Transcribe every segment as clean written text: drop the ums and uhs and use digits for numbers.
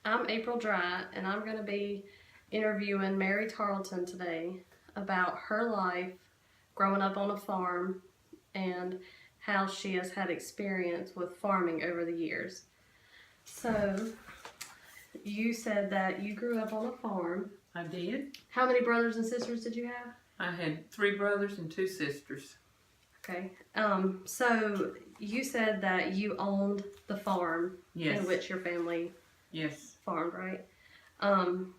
I'm April Drye, and I'm going to be interviewing Mary Tarleton today about her life growing up on a farm and how she has had experience with farming over the years. So, you said that you grew up on a farm. I did. How many brothers and sisters did you have? I had 3 brothers and 2 sisters. Okay. So you said that you owned the farm Yes. in which your family Yes. farmed, right? And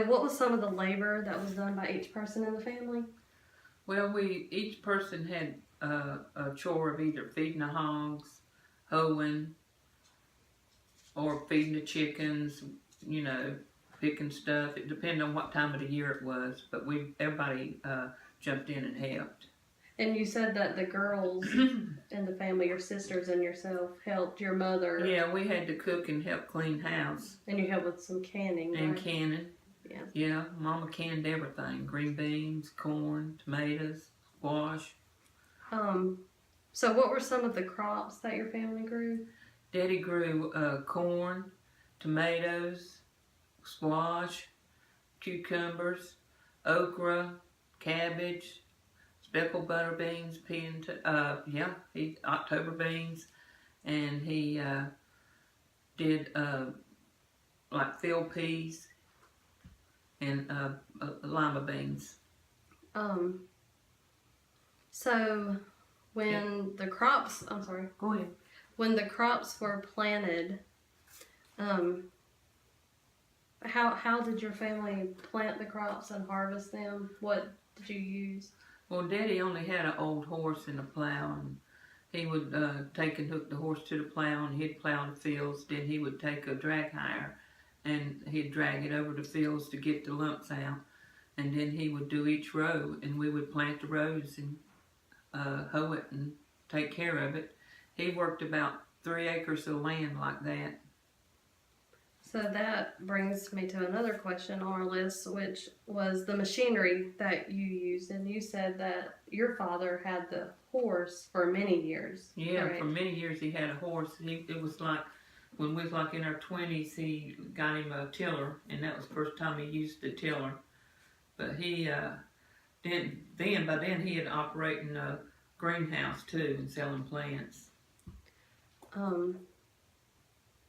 what was some of the labor that was done by each person in the family? Well, each person had a chore of either feeding the hogs, hoeing, or feeding the chickens, picking stuff. It depended on what time of the year it was, but everybody jumped in and helped. And you said that the girls in the family, your sisters and yourself, helped your mother. Yeah, we had to cook and help clean house. And you helped with some canning, and right? canning. Yeah. Yeah, Mama canned everything. Green beans, corn, tomatoes, squash. So what were some of the crops that your family grew? Daddy grew corn, tomatoes, squash, cucumbers, okra, cabbage, speckled butter beans, October beans, and he did like field peas and lima beans. So when the crops, I'm sorry. Go ahead. When the crops were planted, how did your family plant the crops and harvest them? What did you use? Well, Daddy only had an old horse and a plow, and he would take and hook the horse to the plow, and he'd plow the fields. Then he would take a drag hire, and he'd drag it over the fields to get the lumps out. And then he would do each row, and we would plant the rows and hoe it and take care of it. He worked about 3 acres of land like that. So that brings me to another question on our list, which was the machinery that you used. And you said that your father had the horse for many years. Yeah, right? For many years he had a horse. It was like, when we was like in our 20s, he got him a tiller, and that was the first time he used the tiller. But he by then he had operating a greenhouse too and selling plants.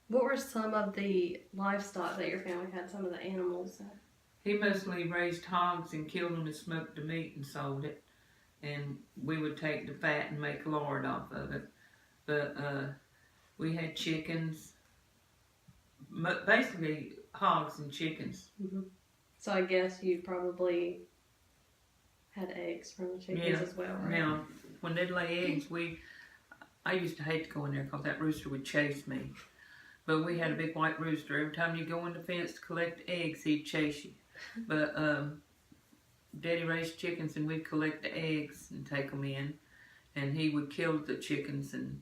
What were some of the livestock that your family had, some of the animals? He mostly raised hogs and killed them and smoked the meat and sold it. And we would take the fat and make lard off of it. But we had chickens, basically hogs and chickens. Mm-hmm. So I guess you probably had eggs from the chickens as well, right? Now, when they'd lay eggs, I used to hate to go in there because that rooster would chase me. But we had a big white rooster. Every time you go in the fence to collect eggs, he'd chase you. But Daddy raised chickens, and we'd collect the eggs and take them in. And he would kill the chickens, and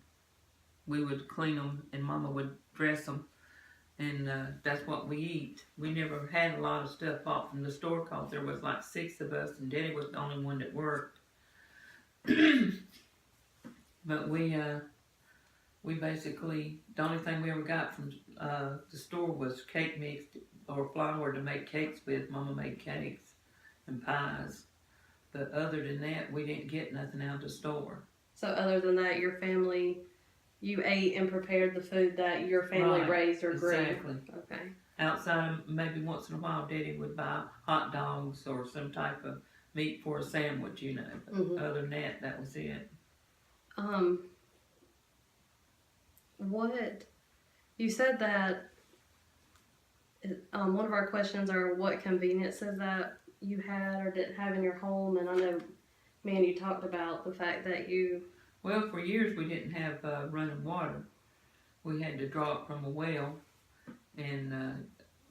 we would clean them, and Mama would dress them. And that's what we eat. We never had a lot of stuff bought from the store because there was like 6 of us, and Daddy was the only one that worked. But we basically, the only thing we ever got from the store was cake mix or flour to make cakes with. Mama made cakes and pies. But other than that, we didn't get nothing out of the store. So other than that, your family, you ate and prepared the food that your family raised or grew? Exactly. Okay. Outside, maybe once in a while, Daddy would buy hot dogs or some type of meat for a sandwich, Mm-hmm. Other than that, that was it. What you said that one of our questions are what conveniences that you had or didn't have in your home, and I know me and you talked about the fact that Well, for years we didn't have running water. We had to draw it from a well and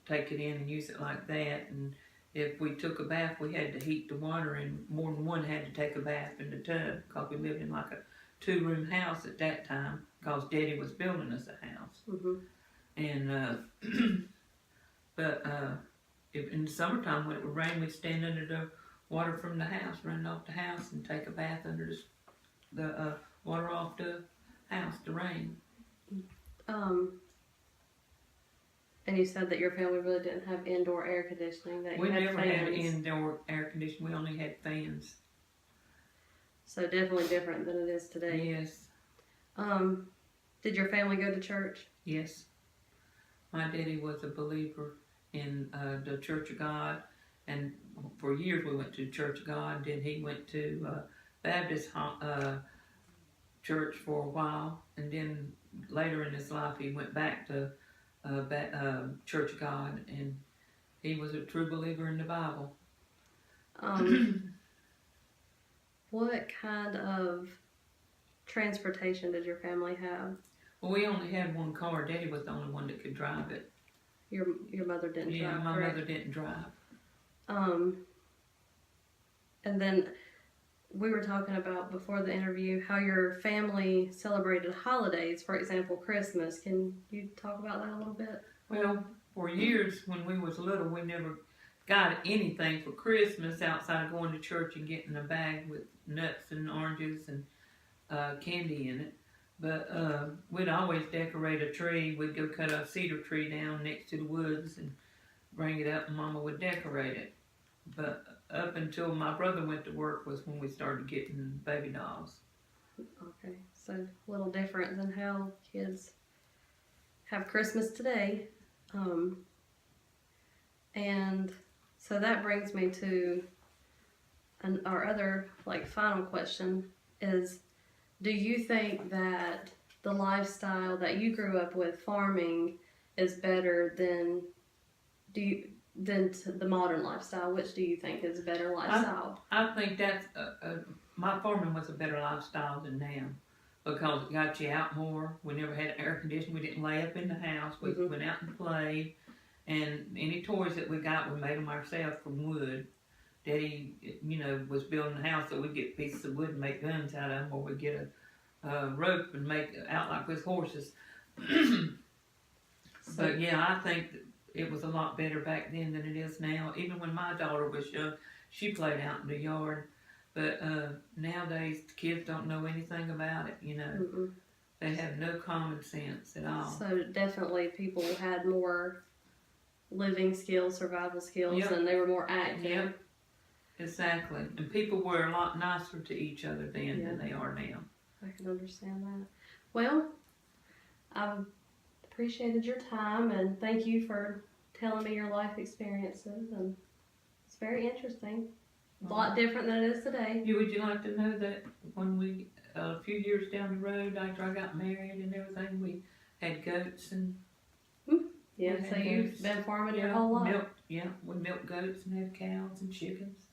take it in and use it like that. And if we took a bath, we had to heat the water, and more than one had to take a bath in the tub because we lived in like a 2-room house at that time because Daddy was building us a house. Mm-hmm. And but if in the summertime when it would rain, we'd stand under the water from the house, running off the house, and take a bath under the water off the house, the rain. And you said that your family really didn't have indoor air conditioning. That We you had never fans. had indoor air conditioning. We only had fans. So definitely different than it is today. Yes. Did your family go to church? Yes. My daddy was a believer in the Church of God, and for years we went to the Church of God. Then he went to Baptist church for a while, and then later in his life he went back to Church of God, and he was a true believer in the Bible. What kind of transportation did your family have? Well, we only had one car. Daddy was the only one that could drive it. Your mother didn't drive, Yeah, my correct? mother didn't drive. And then we were talking about before the interview how your family celebrated holidays, for example, Christmas. Can you talk about that a little bit? Well, for years when we was little, we never got anything for Christmas outside of going to church and getting a bag with nuts and oranges and candy in it. But we'd always decorate a tree. We'd go cut a cedar tree down next to the woods and bring it up, and Mama would decorate it. But up until my brother went to work was when we started getting baby dolls. Okay, so a little different than how kids have Christmas today. And so that brings me to our other final question is, do you think that the lifestyle that you grew up with, farming, is better than the modern lifestyle? Which do you think is a better lifestyle? I think that's my farming was a better lifestyle than now, because it got you out more. We never had air conditioning. We didn't lay up in the house. We went out and played, and any toys that we got, we made them ourselves from wood. Daddy, was building a house, so we'd get pieces of wood and make guns out of them, or we'd get a rope and make out like with horses. But yeah, I think that it was a lot better back then than it is now. Even when my daughter was young, she played out in the yard. But nowadays, the kids don't know anything about it, Mm-mm. They have no common sense at all. So definitely people had more living skills, survival skills, Yep. and they were more active. Yep, exactly. And people were a lot nicer to each other then than they are now. I can understand that. Well, I've appreciated your time, and thank you for telling me your life experiences, and it's very interesting. A lot different than it is today. Would you like to know that when we, a few years down the road, after I got married and everything, we had goats and... Yeah, so you've been farming your whole life? We milked goats and had cows and chickens.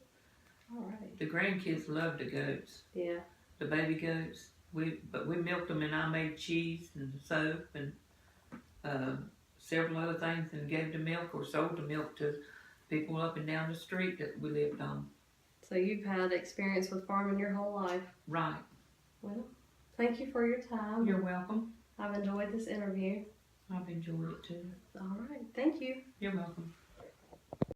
All right. The grandkids loved the goats. Yeah. The baby goats. But we milked them, and I made cheese and soap and several other things, and gave the milk or sold the milk to people up and down the street that we lived on. So you've had experience with farming your whole life. Right. Well, thank you for your time. You're welcome. I've enjoyed this interview. I've enjoyed it too. All right. Thank you. You're welcome.